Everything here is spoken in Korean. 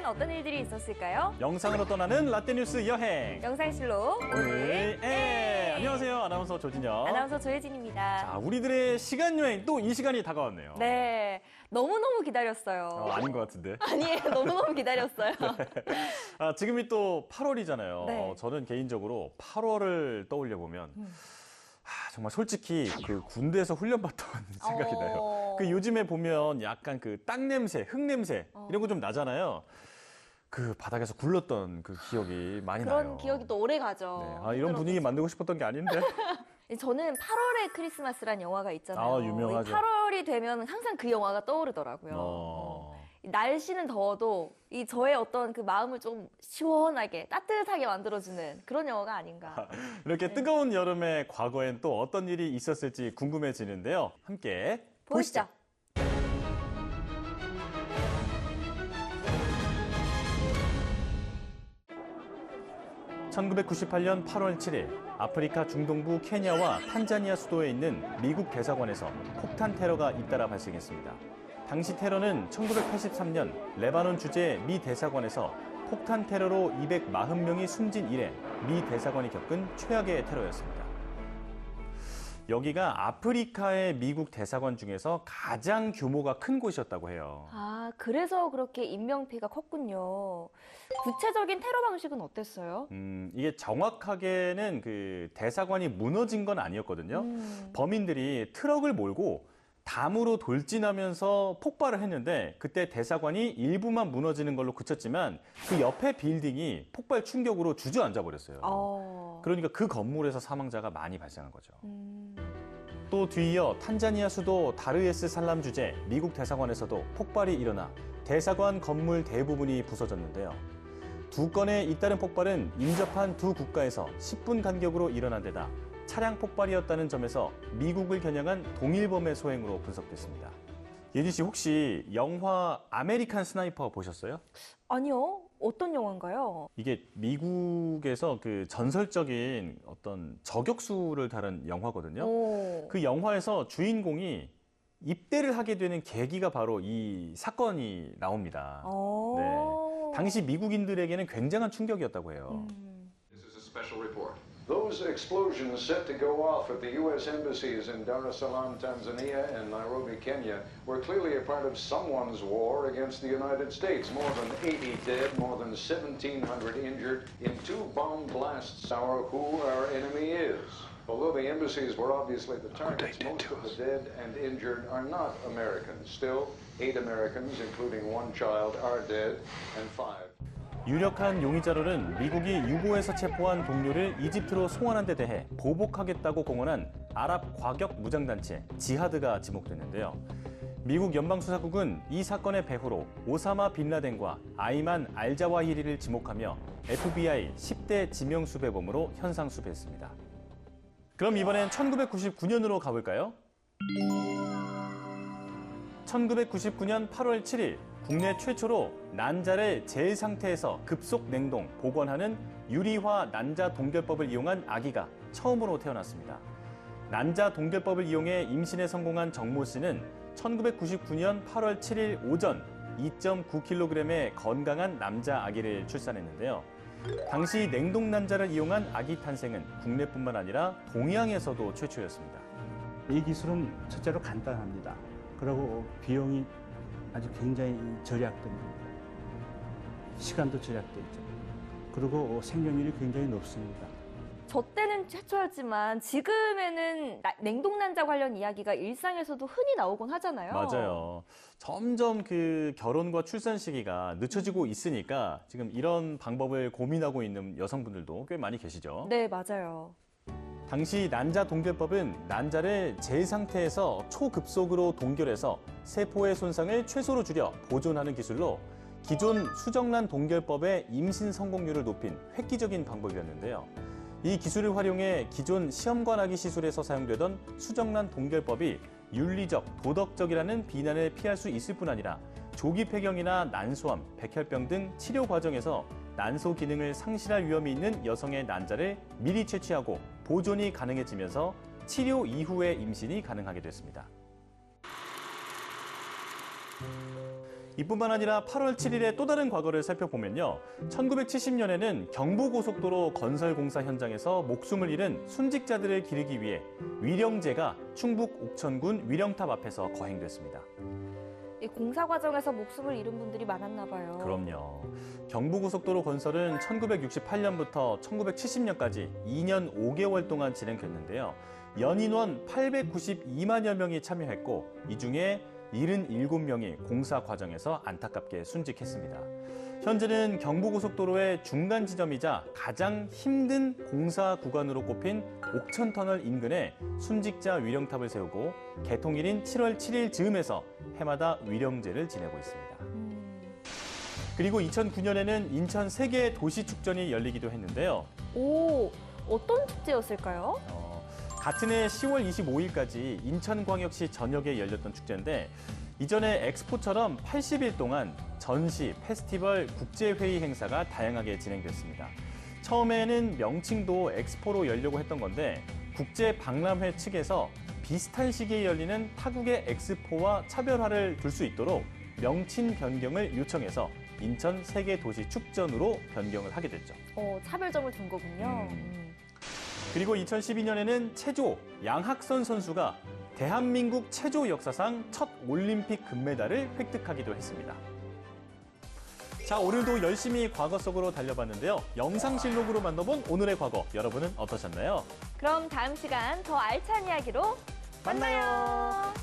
어떤 일들이 있었을까요? 영상으로 떠나는 라떼뉴스 여행. 영상실로 오늘 안녕하세요. 아나운서 조진영. 아나운서 조혜진입니다. 자, 우리들의 시간 여행 또 이 시간이 다가왔네요. 네, 너무너무 기다렸어요. 아닌 것 같은데. 아니에요, 너무너무 기다렸어요. 지금이 또 8월이잖아요. 네. 저는 개인적으로 8월을 떠올려 보면 정말 솔직히 그 군대에서 훈련받던 생각이 나요. 그 요즘에 보면 약간 그 땅 냄새, 흙 냄새 이런 거 좀 나잖아요. 그 바닥에서 굴렀던 그 기억이 많이 나요. 그런 기억이 또 오래 가죠. 네. 이런 분위기 만들고 싶었던 게 아닌데. 저는 8월의 크리스마스란 영화가 있잖아요. 유명하죠. 8월이 되면 항상 그 영화가 떠오르더라고요. 날씨는 더워도 저의 어떤 그 마음을 좀 시원하게 따뜻하게 만들어주는 그런 영화가 아닌가. 이렇게 뜨거운 여름의 과거엔 또 어떤 일이 있었을지 궁금해지는데요. 함께 보시죠. 1998년 8월 7일 아프리카 중동부 케냐와 탄자니아 수도에 있는 미국 대사관에서 폭탄 테러가 잇따라 발생했습니다. 당시 테러는 1983년 레바논 주재 미 대사관에서 폭탄 테러로 240명이 숨진 이래 미 대사관이 겪은 최악의 테러였습니다. 여기가 아프리카의 미국 대사관 중에서 가장 규모가 큰 곳이었다고 해요. 아, 그래서 그렇게 인명피해가 컸군요. 구체적인 테러 방식은 어땠어요? 이게 정확하게는 그 대사관이 무너진 건 아니었거든요. 범인들이 트럭을 몰고 담으로 돌진하면서 폭발을 했는데 그때 대사관이 일부만 무너지는 걸로 그쳤지만 그 옆에 빌딩이 폭발 충격으로 주저앉아 버렸어요. 그러니까 그 건물에서 사망자가 많이 발생한 거죠. 또 뒤이어 탄자니아 수도 다르에스 살람 주재 미국 대사관에서도 폭발이 일어나 대사관 건물 대부분이 부서졌는데요. 두 건의 잇따른 폭발은 인접한 두 국가에서 10분 간격으로 일어난 데다 차량 폭발이었다는 점에서 미국을 겨냥한 동일범의 소행으로 분석됐습니다. 예진 씨 혹시 영화 아메리칸 스나이퍼 보셨어요? 아니요. 어떤 영화인가요? 이게 미국에서 그 전설적인 어떤 저격수를 다룬 영화거든요. 그 영화에서 주인공이 입대를 하게 되는 계기가 바로 이 사건이 나옵니다. 네. 당시 미국인들에게는 굉장한 충격이었다고 해요. This is a special report. Those explosions set to go off at the U.S. embassies in Dar es Salaam, Tanzania, and Nairobi, Kenya, were clearly a part of someone's war against the United States. More than 80 dead, more than 1,700 injured in two bomb blasts. Our who our enemy is. Although the embassies were obviously the targets, most of the dead and injured are not Americans. Still, 8 Americans, including 1 child, are dead, and 5. 유력한 용의자로는 미국이 유고에서 체포한 동료를 이집트로 송환한 데 대해 보복하겠다고 공언한 아랍 과격 무장단체 지하드가 지목됐는데요. 미국 연방수사국은 이 사건의 배후로 오사마 빈라덴과 아이만 알자와히리를 지목하며 FBI 10대 지명수배범으로 현상수배했습니다. 그럼 이번엔 1999년으로 가볼까요? 1999년 8월 7일 국내 최초로 난자를 젤 상태에서 급속 냉동, 보관하는 유리화 난자 동결법을 이용한 아기가 처음으로 태어났습니다. 난자 동결법을 이용해 임신에 성공한 정모 씨는 1999년 8월 7일 오전 2.9kg의 건강한 남자 아기를 출산했는데요. 당시 냉동 난자를 이용한 아기 탄생은 국내뿐만 아니라 동양에서도 최초였습니다. 이 기술은 첫째로 간단합니다. 그리고 비용이 아주 굉장히 절약됩니다. 시간도 절약되죠. 그리고 생존율이 굉장히 높습니다. 저 때는 최초였지만 지금에는 냉동난자 관련 이야기가 일상에서도 흔히 나오곤 하잖아요. 맞아요. 점점 그 결혼과 출산 시기가 늦춰지고 있으니까 지금 이런 방법을 고민하고 있는 여성분들도 꽤 많이 계시죠. 네, 맞아요. 당시 난자 동결법은 난자를 젤 상태에서 초급속으로 동결해서 세포의 손상을 최소로 줄여 보존하는 기술로 기존 수정란 동결법의 임신 성공률을 높인 획기적인 방법이었는데요. 이 기술을 활용해 기존 시험관아기 시술에서 사용되던 수정란 동결법이 윤리적, 도덕적이라는 비난을 피할 수 있을 뿐 아니라 조기 폐경이나 난소암, 백혈병 등 치료 과정에서 난소 기능을 상실할 위험이 있는 여성의 난자를 미리 채취하고 보존이 가능해지면서 치료 이후의 임신이 가능하게 됐습니다. 이뿐만 아니라 8월 7일의 또 다른 과거를 살펴보면요. 1970년에는 경부고속도로 건설공사 현장에서 목숨을 잃은 순직자들을 기리기 위해 위령제가 충북 옥천군 위령탑 앞에서 거행됐습니다. 이 공사 과정에서 목숨을 잃은 분들이 많았나 봐요. 그럼요. 경부고속도로 건설은 1968년부터 1970년까지 2년 5개월 동안 진행됐는데요. 연인원 892만여 명이 참여했고 이 중에 77명이 공사 과정에서 안타깝게 순직했습니다. 현재는 경부고속도로의 중간 지점이자 가장 힘든 공사 구간으로 꼽힌 옥천터널 인근에 순직자 위령탑을 세우고 개통일인 7월 7일 즈음에서 해마다 위령제를 지내고 있습니다. 그리고 2009년에는 인천 세계 도시축전이 열리기도 했는데요. 오, 어떤 축제였을까요? 같은 해 10월 25일까지 인천광역시 전역에 열렸던 축제인데 이전에 엑스포처럼 80일 동안 전시, 페스티벌, 국제회의 행사가 다양하게 진행됐습니다. 처음에는 명칭도 엑스포로 열려고 했던 건데 국제박람회 측에서 비슷한 시기에 열리는 타국의 엑스포와 차별화를 둘 수 있도록 명칭 변경을 요청해서 인천 세계도시축전으로 변경을 하게 됐죠. 차별점을 둔 거군요. 그리고 2012년에는 체조 양학선 선수가 대한민국 체조 역사상 첫 올림픽 금메달을 획득하기도 했습니다. 자, 오늘도 열심히 과거 속으로 달려봤는데요. 영상실록으로 만나본 오늘의 과거, 여러분은 어떠셨나요? 그럼 다음 시간 더 알찬 이야기로 만나요.